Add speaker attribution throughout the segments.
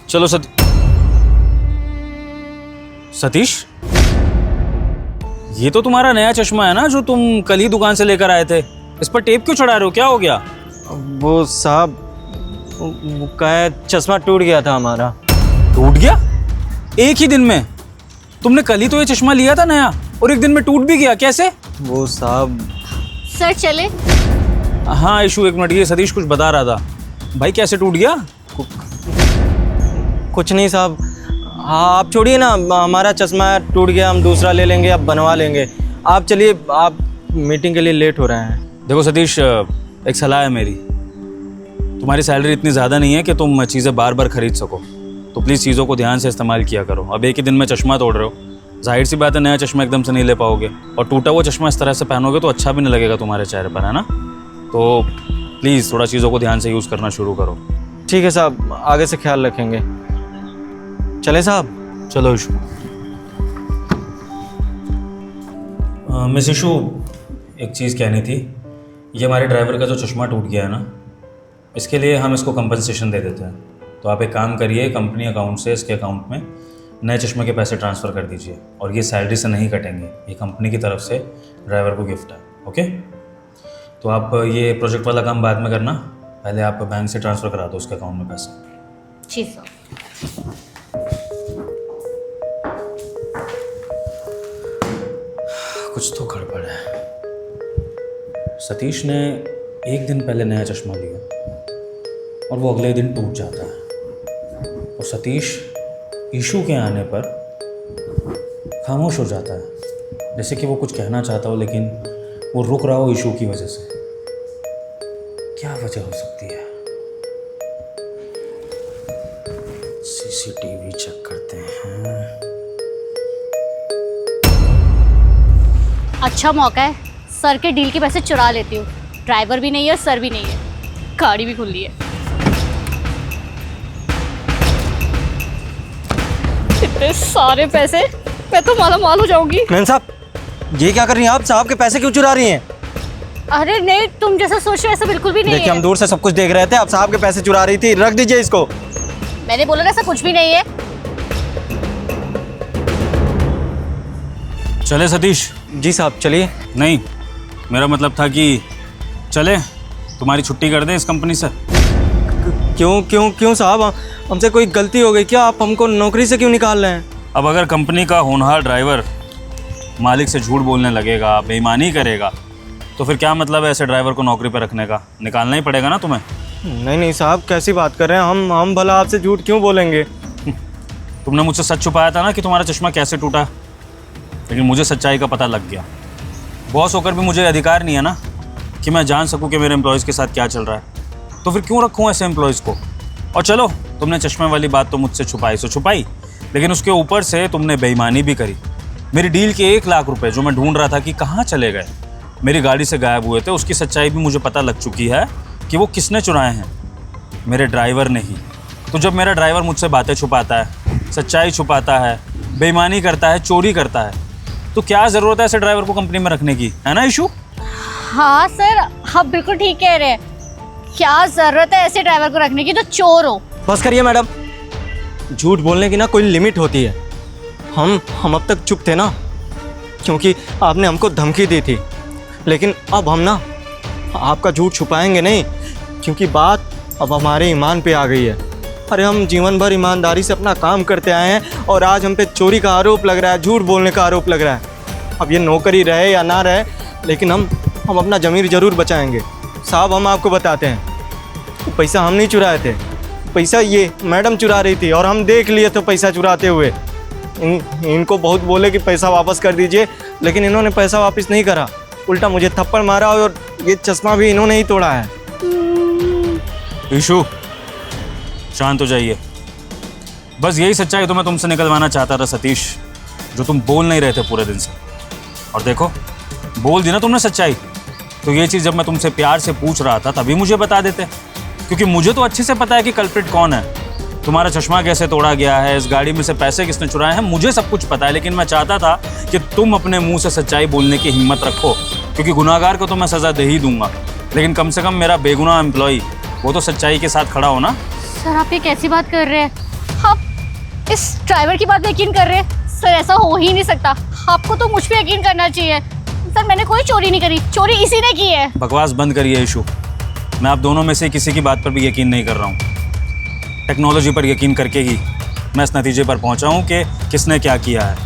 Speaker 1: चलो सतीश, ये तो तुम्हारा नया चश्मा है ना जो तुम कल ही दुकान से लेकर आए थे। इस पर टेप क्यों चढ़ा रहे हो, क्या हो गया?
Speaker 2: वो साहब, वो क्या चश्मा टूट गया था हमारा।
Speaker 1: टूट गया? एक ही दिन में? तुमने कल ही तो ये चश्मा लिया था नया और एक दिन में टूट भी गया, कैसे?
Speaker 2: वो साहब।
Speaker 3: सर चले?
Speaker 1: हाँ इशू, एक मिनट, ये सतीश कुछ बता रहा था। भाई कैसे टूट गया?
Speaker 2: कुछ नहीं साहब। हाँ आप छोड़िए ना, हमारा चश्मा टूट गया, हम दूसरा ले लेंगे, अब बनवा लेंगे। आप चलिए, आप मीटिंग के लिए लेट हो रहे हैं।
Speaker 1: देखो सतीश, एक सलाह है मेरी। तुम्हारी सैलरी इतनी ज़्यादा नहीं है कि तुम चीज़ें बार बार खरीद सको, तो प्लीज़ चीज़ों को ध्यान से इस्तेमाल किया करो। अब एक ही दिन में चश्मा तोड़ रहे हो, जाहिर सी बात है नया चश्मा एकदम से नहीं ले पाओगे, और टूटा हुआ चश्मा इस तरह से पहनोगे तो अच्छा भी नहीं लगेगा तुम्हारे चेहरे पर, है ना? तो प्लीज़ थोड़ा चीज़ों को ध्यान से यूज़ करना शुरू करो।
Speaker 2: ठीक है साहब, आगे से ख्याल रखेंगे। चले साहब?
Speaker 1: चलो इशू। मिस इशू, एक चीज़ कहनी थी। ये हमारे ड्राइवर का जो चश्मा टूट गया है ना, इसके लिए हम इसको कंपनसेशन दे देते हैं। तो आप एक काम करिए, कंपनी अकाउंट से इसके अकाउंट में नए चश्मे के पैसे ट्रांसफ़र कर दीजिए, और ये सैलरी से नहीं कटेंगे, ये कंपनी की तरफ से ड्राइवर को गिफ्ट है। ओके? तो आप ये प्रोजेक्ट वाला काम बाद में करना, पहले आप बैंक से ट्रांसफ़र करा दो उसके अकाउंट में पैसे।
Speaker 3: जी सर।
Speaker 1: कुछ तो गड़बड़ है। सतीश ने एक दिन पहले नया चश्मा लिया और वो अगले दिन टूट जाता है, और सतीश ईशू के आने पर खामोश हो जाता है, जैसे कि वो कुछ कहना चाहता हो लेकिन वो रुक रहा हो ईशू की वजह से। क्या वजह हो सकती है? सीसीटीवी चेक करते हैं।
Speaker 3: अच्छा मौका है, सर के डील के पैसे चुरा लेती हूँ। ड्राइवर भी नहीं है, सर भी नहीं है, गाड़ी भी खुली है। इतने सारे पैसे, मैं तो माला माल हो जाऊंगी।
Speaker 2: मैम साहब, ये क्या कर रही हैं आप? साहब के पैसे क्यों चुरा रही हैं?
Speaker 3: अरे नहीं, तुम जैसा सोच रहे हो ऐसा बिल्कुल भी नहीं
Speaker 2: देखिए,
Speaker 3: है।
Speaker 2: हम दूर से सब कुछ देख रहे थे, आप साहब के पैसे चुरा रही थी। रख दीजिए इसको।
Speaker 3: मैंने बोला ना ऐसा कुछ भी नहीं है।
Speaker 1: चले सतीश?
Speaker 2: जी साहब चलिए।
Speaker 1: नहीं, मेरा मतलब था कि चले तुम्हारी छुट्टी कर दें इस कंपनी से।
Speaker 2: क्यों क्यों क्यों साहब, हमसे कोई गलती हो गई क्या? आप हमको नौकरी से क्यों निकाल रहे हैं?
Speaker 1: अब अगर कंपनी का होनहार ड्राइवर मालिक से झूठ बोलने लगेगा, बेईमानी करेगा, तो फिर क्या मतलब है ऐसे ड्राइवर को नौकरी पर रखने का? निकालना ही पड़ेगा ना तुम्हें।
Speaker 2: नहीं साहब, कैसी बात कर रहे हैं? हम भला आपसे झूठ क्यों बोलेंगे?
Speaker 1: तुमने मुझसे सच छुपाया था ना कि तुम्हारा चश्मा कैसे टूटा, लेकिन मुझे सच्चाई का पता लग गया। बॉस होकर भी मुझे अधिकार नहीं है ना कि मैं जान सकूं कि मेरे एम्प्लॉयज़ के साथ क्या चल रहा है। तो फिर क्यों रखूं ऐसे एम्प्लॉयज़ को? और चलो, तुमने चश्मे वाली बात तो मुझसे छुपाई सो छुपाई, लेकिन उसके ऊपर से तुमने बेईमानी भी करी। मेरी डील के 1 लाख रुपए जो मैं ढूंढ रहा था कि कहाँ चले गए, मेरी गाड़ी से गायब हुए थे, उसकी सच्चाई भी मुझे पता लग चुकी है कि वो किसने चुराए हैं। मेरे ड्राइवर ने ही। तो जब मेरा ड्राइवर मुझसे बातें छुपाता है, सच्चाई छुपाता है, बेईमानी करता है, चोरी करता है, तो क्या ज़रूरत है ऐसे ड्राइवर को कंपनी में रखने की, है ना इशू?
Speaker 3: हाँ सर, आप बिल्कुल ठीक कह रहे हैं। क्या जरूरत है ऐसे ड्राइवर को रखने की जो चोर हो?
Speaker 2: बस करिए मैडम, झूठ बोलने की ना कोई लिमिट होती है। हम अब तक चुप थे ना, क्योंकि आपने हमको धमकी दी थी, लेकिन अब हम ना आपका झूठ छुपाएंगे नहीं, क्योंकि बात अब हमारे ईमान पे आ गई है। अरे हम जीवन भर ईमानदारी से अपना काम करते आए हैं, और आज हम पे चोरी का आरोप लग रहा है, झूठ बोलने का आरोप लग रहा है। अब ये नौकरी रहे या ना रहे, लेकिन हम अपना ज़मीर ज़रूर बचाएंगे। साहब हम आपको बताते हैं, पैसा हम नहीं चुराए थे, पैसा ये मैडम चुरा रही थी, और हम देख लिए थे पैसा चुराते हुए। इनको बहुत बोले कि पैसा वापस कर दीजिए, लेकिन इन्होंने पैसा वापस नहीं करा, उल्टा मुझे थप्पड़ मारा, और ये चश्मा भी इन्होंने ही तोड़ा है।
Speaker 1: इशू, शांत हो जाइए। बस यही सच्चाई तो मैं तुमसे निकलवाना चाहता था सतीश, जो तुम बोल नहीं रहे थे पूरे दिन से। और देखो, बोल दी ना तुमने सच्चाई, तो ये चीज़ जब मैं तुमसे प्यार से पूछ रहा था तभी मुझे बता देते, क्योंकि मुझे तो अच्छे से पता है कि कल्प्रिट कौन है, तुम्हारा चश्मा कैसे तोड़ा गया है, इस गाड़ी में से पैसे किसने चुराए हैं, मुझे सब कुछ पता है। लेकिन मैं चाहता था कि तुम अपने मुंह से सच्चाई बोलने की हिम्मत रखो, क्योंकि गुनाहगार को तो मैं सज़ा दे ही दूंगा, लेकिन कम से कम मेरा बेगुनाह एम्प्लॉई वो तो सच्चाई के साथ खड़ा हो ना।
Speaker 3: सर आप ये कैसी बात कर रहे हैं? आप इस ड्राइवर की बात यकीन कर रहे हैं? सर ऐसा हो ही नहीं सकता। आपको तो मुझ पे यकीन करना चाहिए। सर मैंने कोई चोरी नहीं करी, चोरी इसी ने की है।
Speaker 1: बकवास बंद करिए इशू। मैं आप दोनों में से किसी की बात पर भी यकीन नहीं कर रहा हूँ। टेक्नोलॉजी पर यकीन करके ही मैं इस नतीजे पर पहुँचा हूँ कि किसने क्या किया है।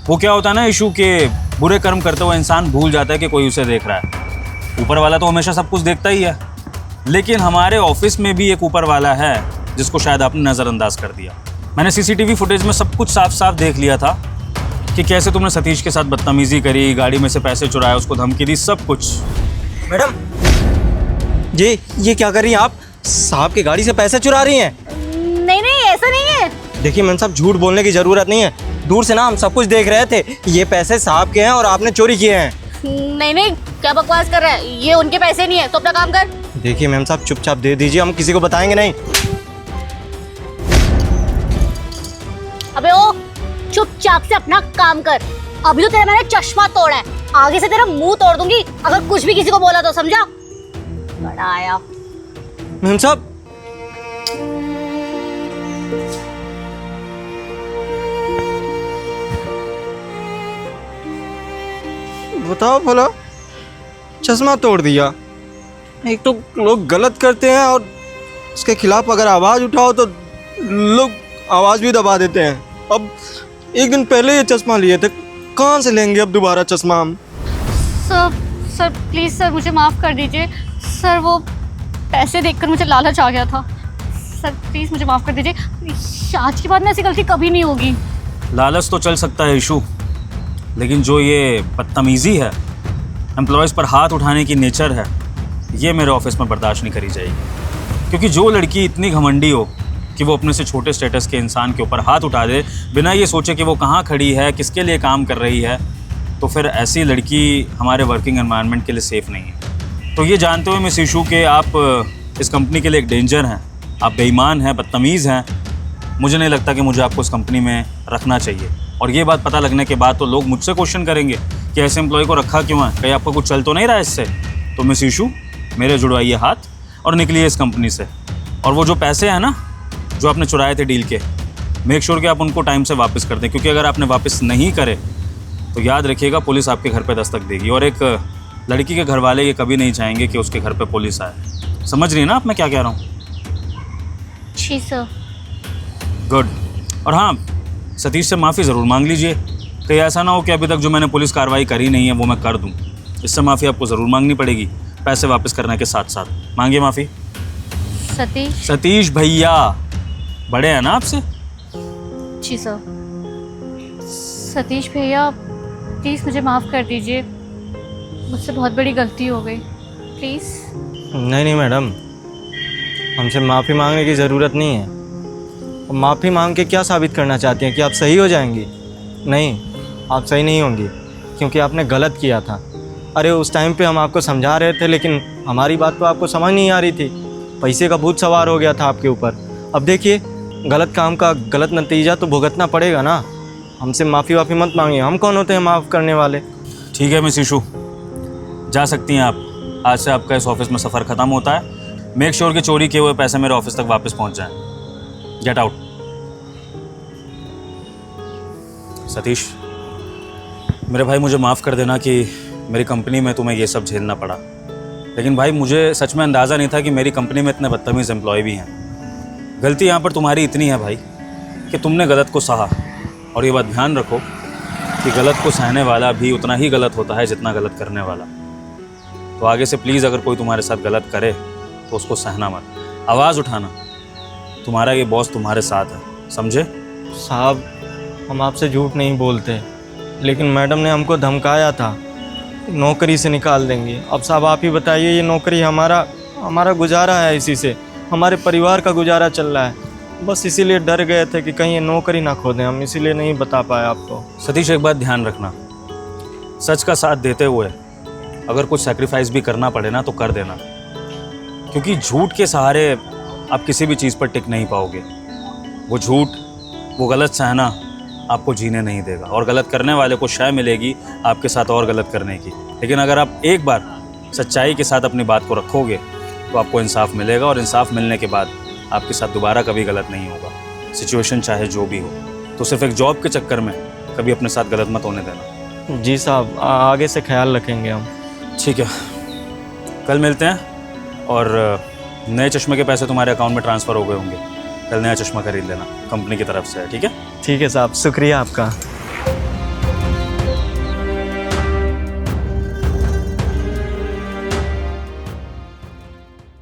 Speaker 1: वो क्या होता है ना इशू के बुरे कर्म करते हुए इंसान भूल जाता है कि कोई उसे देख रहा है। ऊपर वाला तो हमेशा सब कुछ देखता ही है, लेकिन हमारे ऑफिस में भी एक ऊपर वाला है जिसको शायद आपने नज़रअंदाज कर दिया। मैंने सीसीटीवी फुटेज में सब कुछ साफ साफ देख लिया था कि कैसे तुमने सतीश के साथ बदतमीजी करी, गाड़ी में से पैसे चुराए, उसको धमकी दी, सब कुछ।
Speaker 2: मैडम ये क्या कर रही हैं आप? साहब की गाड़ी से पैसे चुरा रही हैं?
Speaker 3: नहीं नहीं ऐसा नहीं है।
Speaker 2: देखिए मैम साहब, झूठ बोलने की ज़रूरत नहीं है। दूर से ना हम सब कुछ देख रहे थे। ये पैसे साहब के हैं और आपने चोरी किए हैं।
Speaker 3: नहीं नहीं क्या बकवास कर रहा है? ये उनके पैसे नहीं है, तो अपना काम कर।
Speaker 2: देखिए मैम साहब, चुपचाप दे दीजिए, हम किसी को बताएंगे नहीं।
Speaker 3: अबे ओ चुपचाप से अपना काम कर। अभी तो तेरा मैंने चश्मा तोड़ा है, आगे से तेरा मुंह तोड़ दूंगी अगर कुछ भी किसी को बोला तो, समझा? बड़ा आया।
Speaker 2: मैम साहब, बताओ भला, चश्मा तोड़ दिया। एक तो लोग गलत करते हैं और उसके खिलाफ अगर आवाज़ उठाओ तो लोग आवाज़ भी दबा देते हैं। अब एक दिन पहले ये चश्मा लिए थे, कहाँ से लेंगे अब दोबारा चश्मा हम?
Speaker 3: सर प्लीज़ सर मुझे माफ़ कर दीजिए। सर वो पैसे देखकर मुझे लालच आ गया था। सर प्लीज़ मुझे माफ़ कर दीजिए। आज के बाद में ऐसी गलती कभी नहीं होगी।
Speaker 1: लालच तो चल सकता है इशू, लेकिन जो ये बदतमीज़ी है, एम्प्लॉयज़ पर हाथ उठाने की नेचर है, ये मेरे ऑफिस में बर्दाश्त नहीं करी जाएगी। क्योंकि जो लड़की इतनी घमंडी हो कि वो अपने से छोटे स्टेटस के इंसान के ऊपर हाथ उठा दे बिना ये सोचे कि वो कहाँ खड़ी है, किसके लिए काम कर रही है, तो फिर ऐसी लड़की हमारे वर्किंग एनवायरनमेंट के लिए सेफ़ नहीं है। तो ये जानते हुए मिस इशू के आप इस कंपनी के लिए एक डेंजर हैं, आप बेईमान हैं, बदतमीज़ हैं, मुझे नहीं लगता कि मुझे आपको इस कंपनी में रखना चाहिए। और ये बात पता लगने के बाद तो लोग मुझसे क्वेश्चन करेंगे कि ऐसे एम्प्लॉय को रखा क्यों है, कहीं आपको कुछ चल तो नहीं रहा है इससे। तो मिस इशू, मेरे जुड़वाइए हाथ और निकलिए इस कंपनी से। और वो जो पैसे हैं ना जो आपने चुराए थे डील के, मेक श्योर कि आप उनको टाइम से वापस कर दें, क्योंकि अगर आपने वापस नहीं करे तो याद रखिएगा पुलिस आपके घर पे दस्तक देगी। और एक लड़की के घर वाले ये कभी नहीं चाहेंगे कि उसके घर पे पुलिस आए। समझ रही है ना आप मैं क्या कह रहा हूँ?
Speaker 3: जी सर।
Speaker 1: गुड। और हाँ, सतीश से माफ़ी ज़रूर मांग लीजिए। कहीं ऐसा ना हो कि अभी तक जो मैंने पुलिस कार्रवाई करी नहीं है वो मैं कर दूँ। इससे माफ़ी आपको ज़रूर मांगनी पड़ेगी, पैसे वापस करने के साथ साथ। मांगिए माफ़ी। सतीश भैया बड़े हैं ना आपसे?
Speaker 3: जी सर। सतीश भैया प्लीज़ मुझे माफ़ कर दीजिए, मुझसे बहुत बड़ी गलती हो गई, प्लीज़।
Speaker 2: नहीं मैडम, हमसे माफ़ी मांगने की ज़रूरत नहीं है। माफ़ी मांग के क्या साबित करना चाहती हैं कि आप सही हो जाएंगी? नहीं, आप सही नहीं होंगी, क्योंकि आपने गलत किया था। अरे उस टाइम पे हम आपको समझा रहे थे, लेकिन हमारी बात तो आपको समझ नहीं आ रही थी। पैसे का भूत सवार हो गया था आपके ऊपर। अब देखिए, गलत काम का गलत नतीजा तो भुगतना पड़ेगा ना। हमसे माफ़ी मत मांगिए, हम कौन होते हैं माफ़ करने वाले?
Speaker 1: ठीक है मिस इशू, जा सकती हैं आप। आज से आपका इस ऑफिस में सफ़र ख़त्म होता है। मेक श्योर कि चोरी किए हुए पैसे मेरे ऑफिस तक वापस पहुंच जाएं। Get out. सतीश, मेरे भाई मुझे माफ़ कर देना कि मेरी कंपनी में तुम्हें ये सब झेलना पड़ा, लेकिन भाई मुझे सच में अंदाज़ा नहीं था कि मेरी कंपनी में इतने बदतमीज़ एम्प्लॉय भी हैं। गलती यहाँ पर तुम्हारी इतनी है भाई कि तुमने गलत को सहा। और ये बात ध्यान रखो कि गलत को सहने वाला भी उतना ही गलत होता है जितना गलत करने वाला। तो आगे से प्लीज़ अगर कोई तुम्हारे साथ गलत करे तो उसको सहना मत, आवाज़ उठाना। तुम्हारा ये बॉस तुम्हारे साथ है, समझे?
Speaker 2: साहब, हम आपसे झूठ नहीं बोलते, लेकिन मैडम ने हमको धमकाया था, नौकरी से निकाल देंगे। अब साहब आप ही बताइए, ये नौकरी हमारा गुजारा है, इसी से हमारे परिवार का गुजारा चल रहा है। बस इसीलिए डर गए थे कि कहीं ये नौकरी ना खो दें, हम इसीलिए नहीं बता पाए आपको।
Speaker 1: सतीश, एक बात ध्यान रखना, सच का साथ देते हुए अगर कुछ सैक्रिफाइस भी करना पड़े ना तो कर देना, क्योंकि झूठ के सहारे आप किसी भी चीज़ पर टिक नहीं पाओगे। वो झूठ, वो गलत सहना आपको जीने नहीं देगा, और गलत करने वाले को शय मिलेगी आपके साथ और गलत करने की। लेकिन अगर आप एक बार सच्चाई के साथ अपनी बात को रखोगे तो आपको इंसाफ मिलेगा, और इंसाफ मिलने के बाद आपके साथ दोबारा कभी गलत नहीं होगा। सिचुएशन चाहे जो भी हो, तो सिर्फ एक जॉब के चक्कर में कभी अपने साथ गलत मत होने देना।
Speaker 2: जी साहब, आगे से ख्याल रखेंगे हम।
Speaker 1: ठीक है, कल मिलते हैं, और नए चश्मे के पैसे तुम्हारे अकाउंट में ट्रांसफ़र हो गए होंगे। कल नया चश्मा खरीद लेना, कंपनी की तरफ से है, ठीक है?
Speaker 2: ठीक है साहब, शुक्रिया आपका।